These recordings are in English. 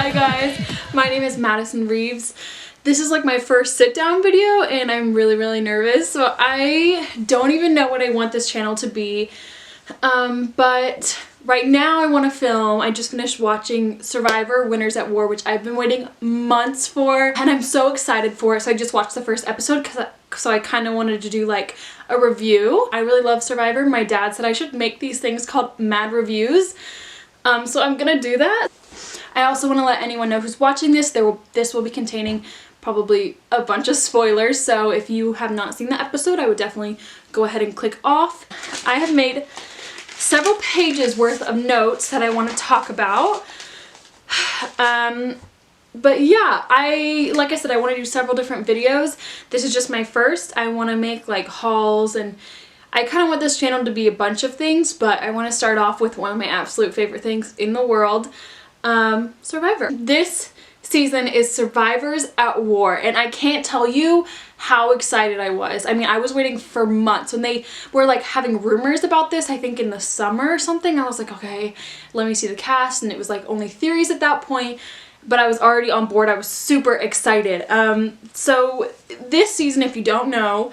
Hi guys, my name is Madison Reeves. This is like my first sit down video and I'm really nervous, so I don't even know what I want this channel to be. But right now I want to film. I just finished watching Survivor Winners at War, which I've been waiting months for, and I'm so excited for it. So I just watched the first episode so I kind of wanted to do like a review. I really love Survivor. My dad said I should make these things called Mad Reviews. So I'm gonna do that. I also want to let anyone know who's watching this, this will be containing probably a bunch of spoilers, so if you have not seen the episode, I would definitely go ahead and click off. I have made several pages worth of notes that I want to talk about. But yeah, like I said, I want to do several different videos. This is just my first. I want to make like hauls, and I kind of want this channel to be a bunch of things, but I want to start off with one of my absolute favorite things in the world, Survivor. This season is Survivors at War, and I can't tell you how excited I was. I mean, I was waiting for months. When they were like having rumors about this, I think in the summer or something, I was like, okay, let me see the cast, and it was like only theories at that point, but I was already on board. I was super excited. So this season, if you don't know,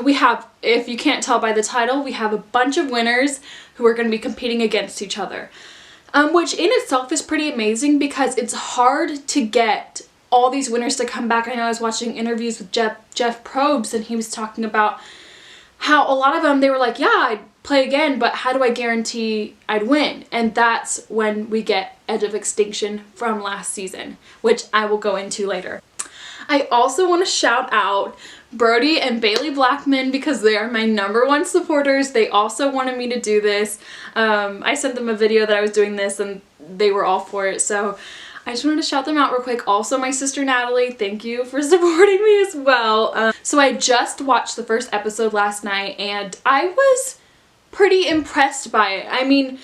we have, if you can't tell by the title, we have a bunch of winners who are going to be competing against each other. Which in itself is pretty amazing because it's hard to get all these winners to come back. I know I was watching interviews with Jeff Probst, and he was talking about how a lot of them, they were like, yeah, I'd play again, but how do I guarantee I'd win? And that's when we get Edge of Extinction from last season, which I will go into later. I also want to shout out Brody and Bailey Blackman because they are my #1 supporters. They also wanted me to do this. I sent them a video that I was doing this and they were all for it, so I just wanted to shout them out real quick. Also my sister Natalie, thank you for supporting me as well. So I just watched the first episode last night and I was pretty impressed by it. I mean,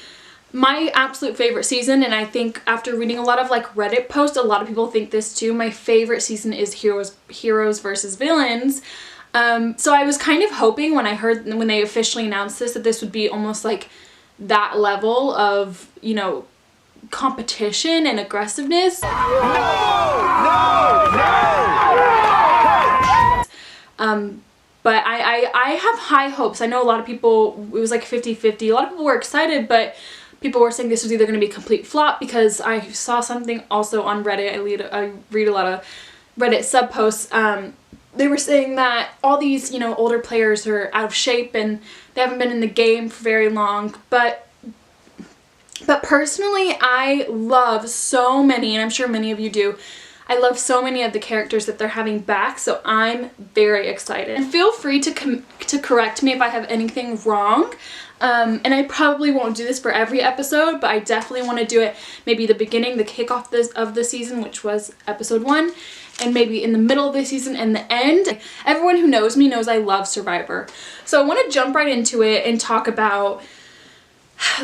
my absolute favorite season, and I think after reading a lot of like Reddit posts, a lot of people think this too, my favorite season is Heroes versus Villains. So I was kind of hoping when they officially announced this, that this would be almost like that level of, you know, competition and aggressiveness. No! But I have high hopes. I know a lot of people, it was like 50-50. A lot of people were excited, but people were saying this was either going to be a complete flop, because I saw something also on Reddit. I read a lot of Reddit sub posts. They were saying that all these, you know, older players are out of shape and they haven't been in the game for very long. But personally, I love so many, and I'm sure many of you do, I love so many of the characters that they're having back, so I'm very excited. And feel free to correct me if I have anything wrong. And I probably won't do this for every episode, but I definitely want to do it maybe the beginning, the kickoff of the season, which was episode 1, and maybe in the middle of the season and the end. Everyone who knows me knows I love Survivor. So I want to jump right into it and talk about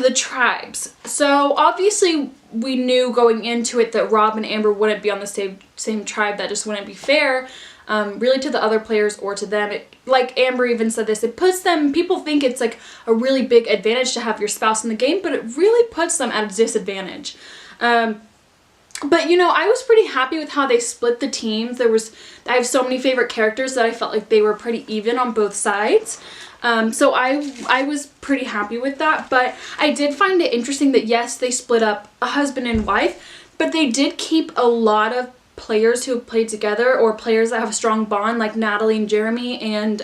the tribes. So obviously we knew going into it that Rob and Amber wouldn't be on the same tribe. That just wouldn't be fair, really, to the other players or to them. Like Amber even said this, it puts them, people think it's like a really big advantage to have your spouse in the game, but it really puts them at a disadvantage. But you know, I was pretty happy with how they split the teams. I have so many favorite characters that I felt like they were pretty even on both sides. So I was pretty happy with that, but I did find it interesting that yes, they split up a husband and wife, but they did keep a lot of players who have played together, or players that have a strong bond, like Natalie and Jeremy and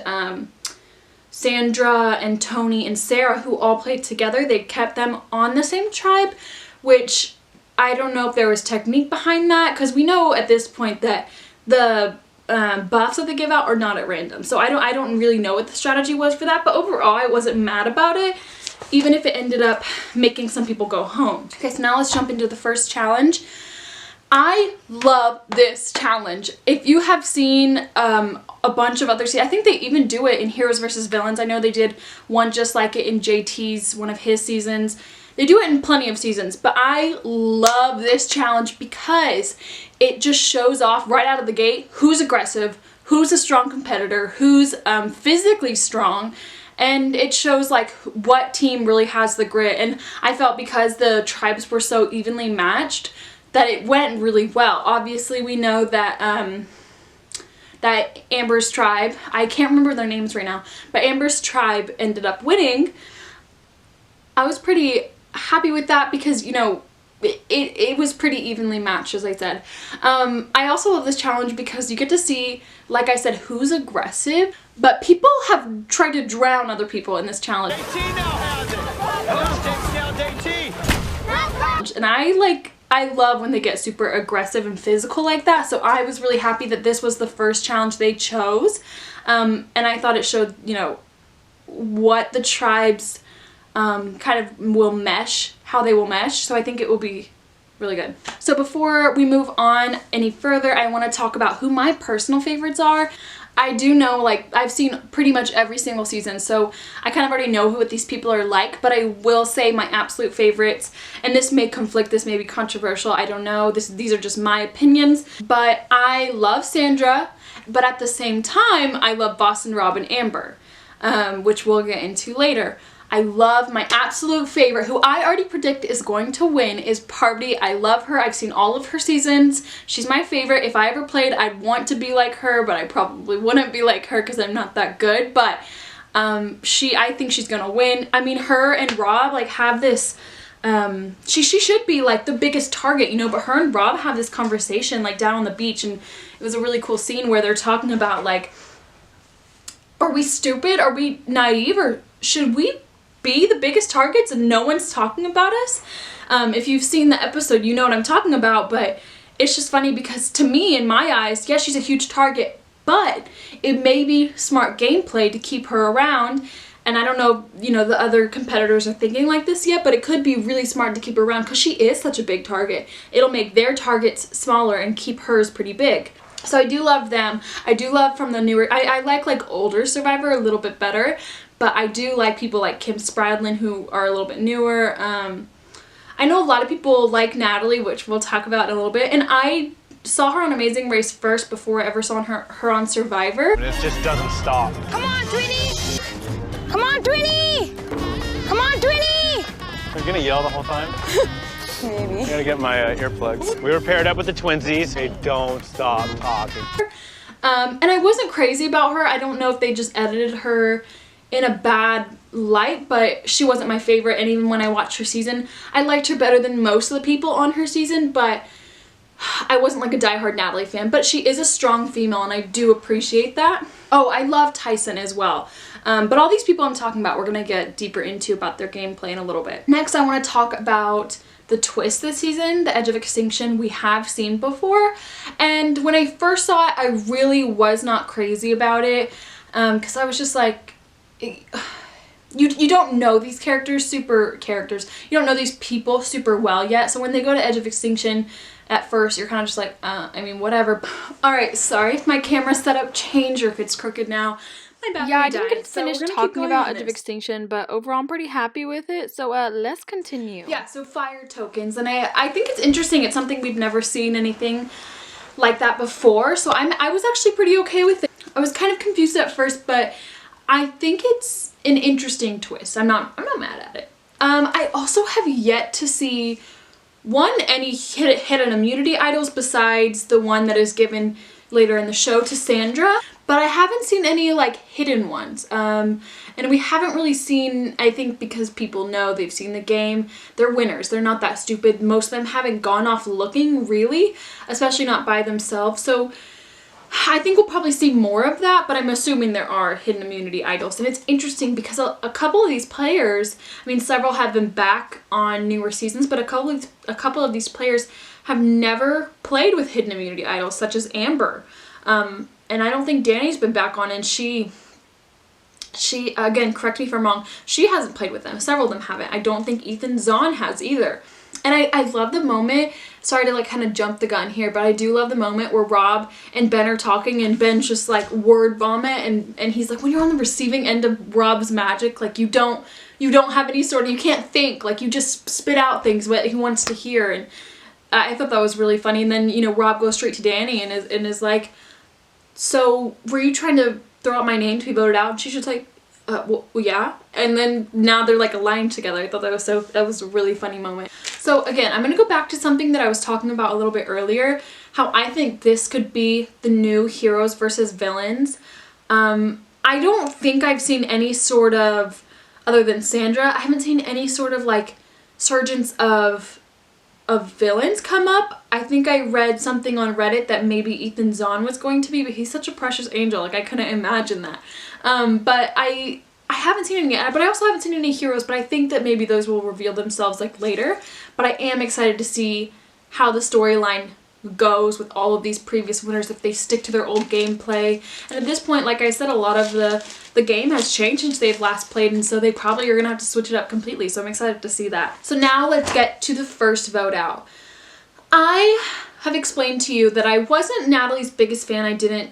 Sandra and Tony and Sarah, who all played together. They kept them on the same tribe, which I don't know if there was technique behind that, because we know at this point that the buffs that they give out are not at random. So I don't really know what the strategy was for that, but overall I wasn't mad about it, even if it ended up making some people go home. Okay, so now let's jump into the first challenge. I love this challenge. If you have seen a bunch of other seasons, I think they even do it in Heroes versus Villains. I know they did one just like it in JT's, one of his seasons. They do it in plenty of seasons, but I love this challenge because it just shows off right out of the gate who's aggressive, who's a strong competitor, who's physically strong, and it shows like what team really has the grit. And I felt because the tribes were so evenly matched, that it went really well. Obviously, we know that that Amber's tribe, I can't remember their names right now, but Amber's tribe ended up winning. I was pretty happy with that because, you know, it was pretty evenly matched, as I said. I also love this challenge because you get to see, like I said, who's aggressive, but people have tried to drown other people in this challenge. JT now has it. JT. And I love when they get super aggressive and physical like that, so I was really happy that this was the first challenge they chose. And I thought it showed, you know, what the tribes kind of will mesh, how they will mesh, so I think it will be really good. So before we move on any further, I want to talk about who my personal favorites are. I do know, like, I've seen pretty much every single season, so I kind of already know what these people are like, but I will say my absolute favorites, and this may conflict, this may be controversial, I don't know, these are just my opinions, but I love Sandra, but at the same time, I love Boston Rob and Amber, which we'll get into later. I love my absolute favorite, who I already predict is going to win, is Parvati. I love her. I've seen all of her seasons. She's my favorite. If I ever played, I'd want to be like her, but I probably wouldn't be like her because I'm not that good. But I think she's gonna win. I mean, her and Rob like have this, she should be like the biggest target, you know, but her and Rob have this conversation like down on the beach, and it was a really cool scene where they're talking about like, are we stupid? Are we naive? Or should we be the biggest targets and no one's talking about us? If you've seen the episode, you know what I'm talking about, but it's just funny because to me, in my eyes, yes, she's a huge target, but it may be smart gameplay to keep her around. And I don't know, you know, the other competitors are thinking like this yet, but it could be really smart to keep her around because she is such a big target. It'll make their targets smaller and keep hers pretty big. So I do love them. I do love from the newer, I like older Survivor a little bit better, but I do like people like Kim Spradlin who are a little bit newer. I know a lot of people like Natalie, which we'll talk about in a little bit, and I saw her on Amazing Race first before I ever saw her on Survivor. This just doesn't stop. Come on, Twitty! Come on, Twitty! Come on, Twitty! Are you gonna yell the whole time? Maybe. I gotta get my earplugs. We were paired up with the twinsies. They don't stop talking. And I wasn't crazy about her. I don't know if they just edited her in a bad light, but she wasn't my favorite, and even when I watched her season, I liked her better than most of the people on her season, but I wasn't like a diehard Natalie fan, but she is a strong female, and I do appreciate that. Oh, I love Tyson as well. But all these people I'm talking about, we're gonna get deeper into about their gameplay in a little bit. Next, I want to talk about the twist this season, the Edge of Extinction we have seen before, and when I first saw it, I really was not crazy about it, because I was just like, you don't know these you don't know these people super well yet, so when they go to Edge of Extinction at first, you're kind of just like, I mean, whatever. Alright, sorry if my camera setup changed or if it's crooked now. My battery Yeah, I didn't died, get so finished we're gonna keep talking going about on Edge of this. Extinction, but overall I'm pretty happy with it, so let's continue. Yeah, so fire tokens, and I think it's interesting. It's something we've never seen anything like that before, so I was actually pretty okay with it. I was kind of confused at first, but I think it's an interesting twist. I'm not mad at it. I also have yet to see any hidden immunity idols besides the one that is given later in the show to Sandra, but I haven't seen any like hidden ones. And we haven't really seen, I think because people know, they've seen the game, they're winners, they're not that stupid. Most of them haven't gone off looking really, especially not by themselves, so I think we'll probably see more of that, but I'm assuming there are hidden immunity idols. And it's interesting because a couple of these players, I mean, several have been back on newer seasons, but a couple of these players have never played with hidden immunity idols, such as Amber. And I don't think Danny's been back on, and she, again, correct me if I'm wrong, she hasn't played with them. Several of them haven't. I don't think Ethan Zahn has either. And I love the moment, sorry to like kind of jump the gun here, but I do love the moment where Rob and Ben are talking and Ben's just like word vomit, and he's like, when you're on the receiving end of Rob's magic, like you don't have any sort of, you can't think, like you just spit out things what he wants to hear. And I thought that was really funny. And then, you know, Rob goes straight to Danny and is like, so were you trying to throw out my name to be voted out? And she's just like, well, yeah. And then now they're like aligned together. I thought that was a really funny moment. So again, I'm gonna go back to something that I was talking about a little bit earlier, how I think this could be the new heroes versus villains. I don't think I've seen any sort of, other than Sandra, I haven't seen any sort of like surgence of villains come up. I think I read something on Reddit that maybe Ethan Zahn was going to be, but he's such a precious angel, like I couldn't imagine that. But I haven't seen any yet, but I also haven't seen any heroes, but I think that maybe those will reveal themselves like later. But I am excited to see how the storyline goes with all of these previous winners, if they stick to their old gameplay. And at this point, like I said, a lot of the game has changed since they've last played, and so they probably are gonna have to switch it up completely, so I'm excited to see that. So now let's get to the first vote out. I have explained to you that I wasn't Natalie's biggest fan. I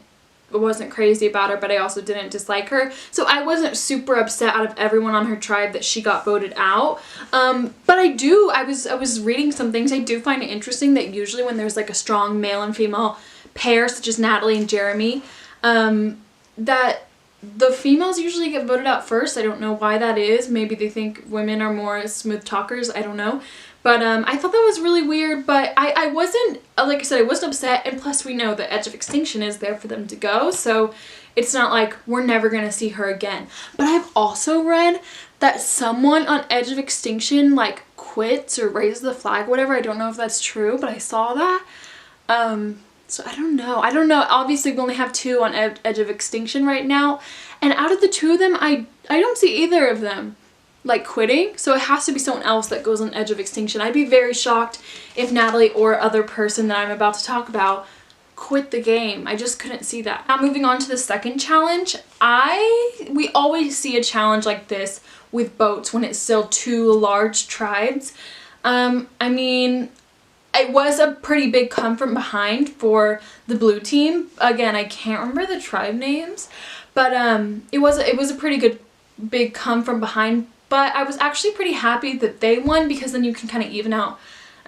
wasn't crazy about her, but I also didn't dislike her. So I wasn't super upset out of everyone on her tribe that she got voted out. But I was reading some things. I do find it interesting that usually when there's like a strong male and female pair, such as Natalie and Jeremy, that the females usually get voted out first. I don't know why that is. Maybe they think women are more smooth talkers. I don't know. But I thought that was really weird, but I wasn't, like I said, I wasn't upset, and plus we know the Edge of Extinction is there for them to go, so it's not like we're never going to see her again. But I've also read that someone on Edge of Extinction like quits or raises the flag, whatever. I don't know if that's true, but I saw that. So I don't know. Obviously we only have 2 on Edge of Extinction right now, and out of the 2 of them, I don't see either of them like quitting, so it has to be someone else that goes on Edge of Extinction. I'd be very shocked if Natalie or other person that I'm about to talk about quit the game. I just couldn't see that. Now moving on to the second challenge, we always see a challenge like this with boats when it's still 2 large tribes. I mean, it was a pretty big come from behind for the blue team. Again, I can't remember the tribe names, but it was a pretty good big come from behind. But I was actually pretty happy that they won, because then you can kind of even out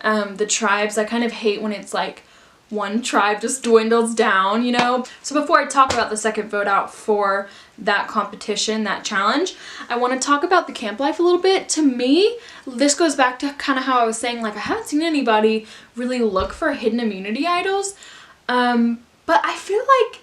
the tribes. I kind of hate when it's like one tribe just dwindles down, you know? So before I talk about the second vote out for that competition, that challenge, I want to talk about the camp life a little bit. To me, this goes back to kind of how I was saying, like, I haven't seen anybody really look for hidden immunity idols. But I feel like,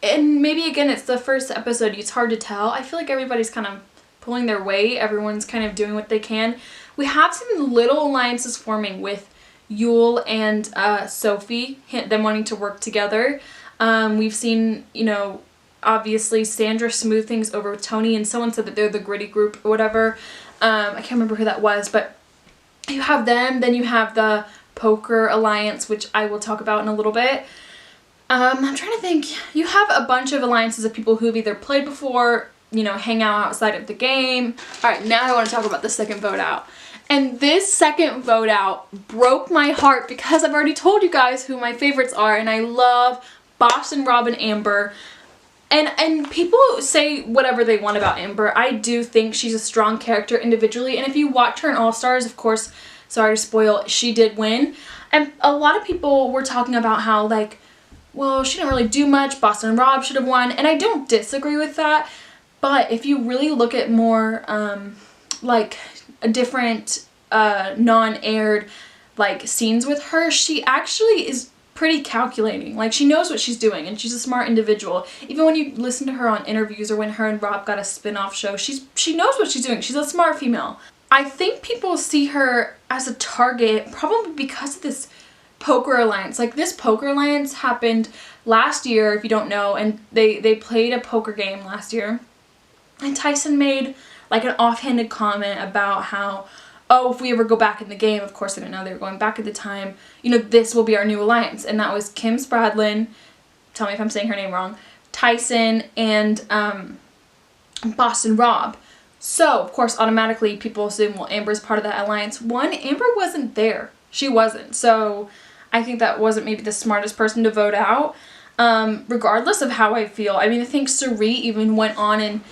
and maybe again it's the first episode, it's hard to tell. I feel like everybody's kind of pulling their weight. Everyone's kind of doing what they can. We have seen little alliances forming with Yul and Sophie, them wanting to work together. We've seen, you know, obviously Sandra smooth things over with Tony, and someone said that they're the gritty group or whatever. I can't remember who that was, but you have them. Then you have the poker alliance, which I will talk about in a little bit. I'm trying to think. You have a bunch of alliances of people who've either played before, you know, hang out outside of the game. Alright, now I want to talk about the second vote out. And this second vote out broke my heart, because I've already told you guys who my favorites are, and I love Boston Rob and Amber. And people say whatever they want about Amber. I do think she's a strong character individually, and if you watch her in All Stars, of course, sorry to spoil, she did win. And a lot of people were talking about how, like, well, she didn't really do much, Boston Rob should have won, and I don't disagree with that. But if you really look at more, like, a different, non-aired, like, scenes with her, she actually is pretty calculating. Like, she knows what she's doing, and she's a smart individual. Even when you listen to her on interviews, or when her and Rob got a spin-off show, she knows what she's doing. She's a smart female. I think people see her as a target probably because of this poker alliance. Like, this poker alliance happened last year, if you don't know, and they played a poker game last year. And Tyson made like an offhanded comment about how, oh, if we ever go back in the game, of course I didn't know they were going back at the time, you know, this will be our new alliance. And that was Kim Spradlin, tell me if I'm saying her name wrong, Tyson, and Boston Rob. So, of course, automatically people assume, well, Amber's part of that alliance. One, Amber wasn't there. She wasn't. So I think that wasn't maybe the smartest person to vote out, regardless of how I feel. I mean, I think Cirie even went on, and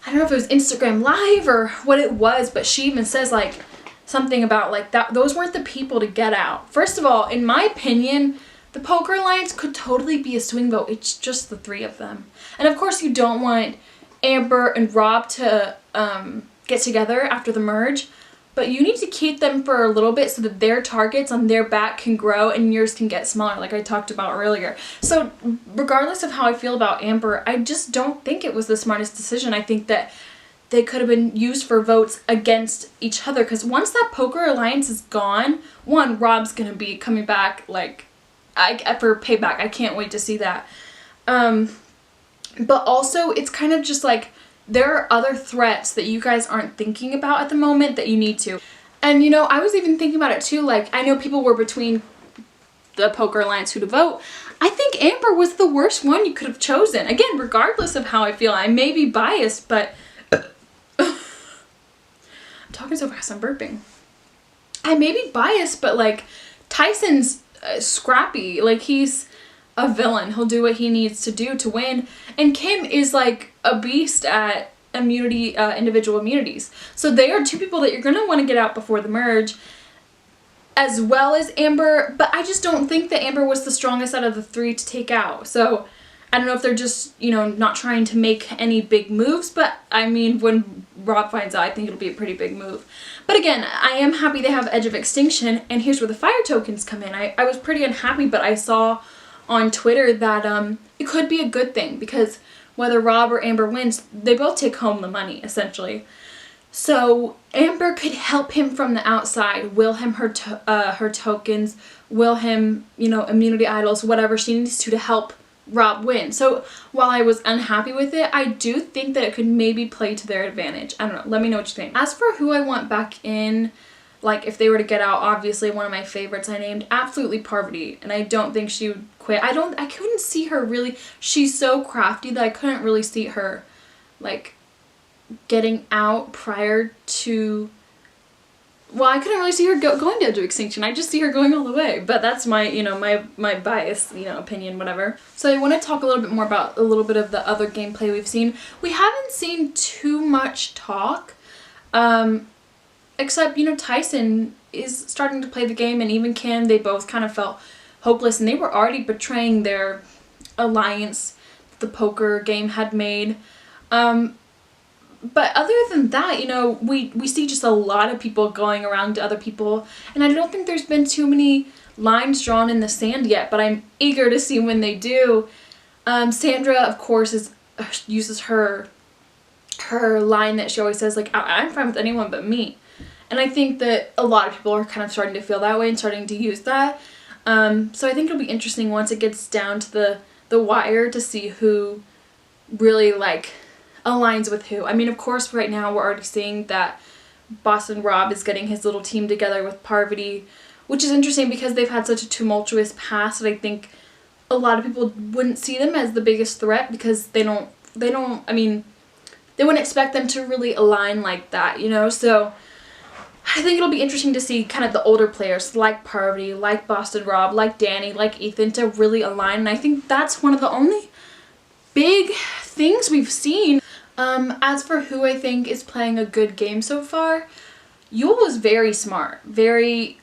I don't know if it was Instagram Live or what it was, but she even says, like, something about, like, that those weren't the people to get out. First of all, in my opinion, the poker alliance could totally be a swing vote. It's just the 3 of them. And of course you don't want Amber and Rob to get together after the merge, but you need to keep them for a little bit so that their targets on their back can grow and yours can get smaller, like I talked about earlier. So regardless of how I feel about Amber, I just don't think it was the smartest decision. I think that they could have been used for votes against each other, because once that poker alliance is gone, one, Rob's gonna be coming back like for payback. I can't wait to see that. But also it's kind of just like there are other threats that you guys aren't thinking about at the moment that you need to. And you know, I was even thinking about it too, like I know people were between the poker alliance who to vote. I think Amber was the worst one you could have chosen. Again, regardless of how I feel, I may be biased, but I'm talking so fast I'm burping. I may be biased, but like Tyson's scrappy, like he's a villain. He'll do what he needs to do to win. And Kim is like a beast at individual immunities. So they are two people that you're gonna want to get out before the merge, as well as Amber. But I just don't think that Amber was the strongest out of the three to take out. So I don't know if they're just, you know, not trying to make any big moves, but I mean, when Rob finds out, I think it'll be a pretty big move. But again, I am happy they have Edge of Extinction, and here's where the fire tokens come in. I was pretty unhappy, but I saw on Twitter that it could be a good thing, because whether Rob or Amber wins, they both take home the money, essentially. So Amber could help him from the outside, will him her tokens, will him, you know, immunity idols, whatever she needs to help Rob win. So while I was unhappy with it, I do think that it could maybe play to their advantage. I don't know. Let me know what you think. As for who I want back in, like if they were to get out, obviously one of my favorites I named absolutely Parvati, and I don't think she would quit. I couldn't see her really. She's so crafty that I couldn't really see her like getting out prior to, well, I couldn't really see her going to Edge of Extinction. I just see her going all the way. But that's my, you know, my bias, you know, opinion, whatever. So I want to talk a little bit more about a little bit of the other gameplay we've seen. We haven't seen too much talk, except, you know, Tyson is starting to play the game, and even Kim, they both kind of felt hopeless, and they were already betraying their alliance the poker game had made. But other than that, you know, we see just a lot of people going around to other people, and I don't think there's been too many lines drawn in the sand yet, but I'm eager to see when they do. Sandra, of course, uses her line that she always says, like, I'm fine with anyone but me. And I think that a lot of people are kind of starting to feel that way and starting to use that. So I think it'll be interesting once it gets down to the wire to see who really, like, aligns with who. I mean, of course, right now we're already seeing that Boston Rob is getting his little team together with Parvati, which is interesting because they've had such a tumultuous past that I think a lot of people wouldn't see them as the biggest threat, because they don't, I mean, they wouldn't expect them to really align like that, you know? So I think it'll be interesting to see kind of the older players like Parvati, like Boston Rob, like Danny, like Ethan to really align, and I think that's one of the only big things we've seen. As for who I think is playing a good game so far, Yul was very smart, very,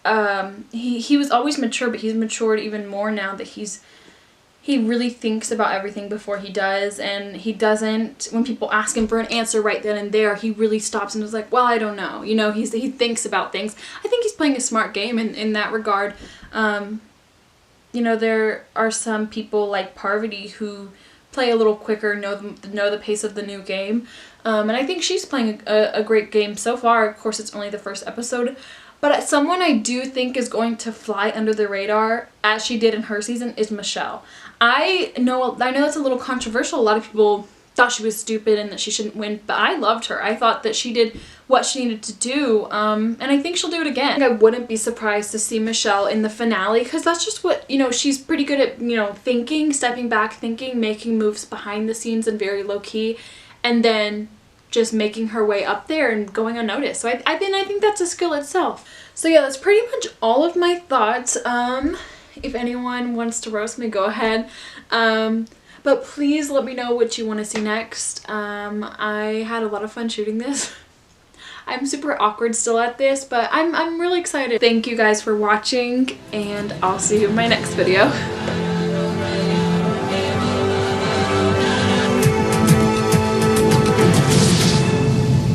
he was always mature, but he's matured even more now that he really thinks about everything before he does, and he doesn't, when people ask him for an answer right then and there, he really stops and is like, well, I don't know, you know, he thinks about things. I think he's playing a smart game in that regard. You know, there are some people like Parvati who play a little quicker, know the pace of the new game, and I think she's playing a great game so far. Of course, it's only the first episode, but someone I do think is going to fly under the radar, as she did in her season, is Michelle. I know that's a little controversial. A lot of people thought she was stupid and that she shouldn't win, but I loved her. I thought that she did what she needed to do, and I think she'll do it again. I wouldn't be surprised to see Michelle in the finale, because that's just what, you know, she's pretty good at, you know, thinking, stepping back, thinking, making moves behind the scenes and very low-key, and then just making her way up there and going unnoticed. So I think that's a skill itself. So yeah, that's pretty much all of my thoughts. If anyone wants to roast me, go ahead. But please let me know what you want to see next. I had a lot of fun shooting this. I'm super awkward still at this, but I'm really excited. Thank you guys for watching, and I'll see you in my next video.